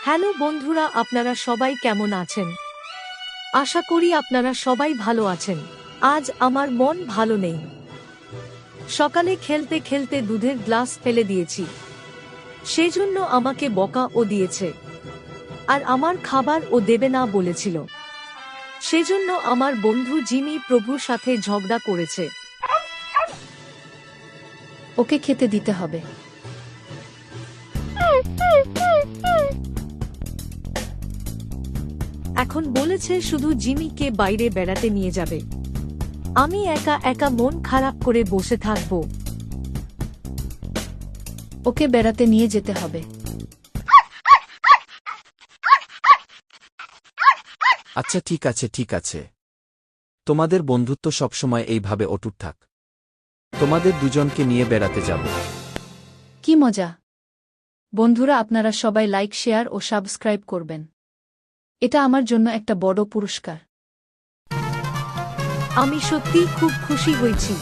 Hello বন্ধুরা, আপনারা সবাই কেমন আছেন? আশা করি আপনারা সবাই ভালো আছেন। আজ আমার মন ভালো নেই। সকালে খেলতে খেলতে দুধের গ্লাস ফেলে দিয়েছি, সেজন্য আমাকে বকা ও দিয়েছে। আর আমার খাবার ও দেবে না বলেছিল, সেজন্য আমার বন্ধু জিমি প্রভুর সাথে ঝগড়া করেছে। ওকে খেতে দিতে হবে। এখন বলেছে শুধু জিমিকে বাইরে বেড়াতে নিয়ে যাবে। আমি একা একা মন খারাপ করে বসে থাকব। ওকে বেড়াতে নিয়ে যেতে হবে। আচ্ছা ঠিক আছে। তোমাদের বন্ধুত্ব সবসময় এইভাবে অটুট থাক। তোমাদের দুজনকে নিয়ে বেড়াতে যাব। কি মজা! বন্ধুরা, আপনারা সবাই লাইক, শেয়ার ও সাবস্ক্রাইব করবেন। এটা আমার জন্য একটা বড় পুরস্কার। আমি সত্যিই খুব খুশি হয়েছি।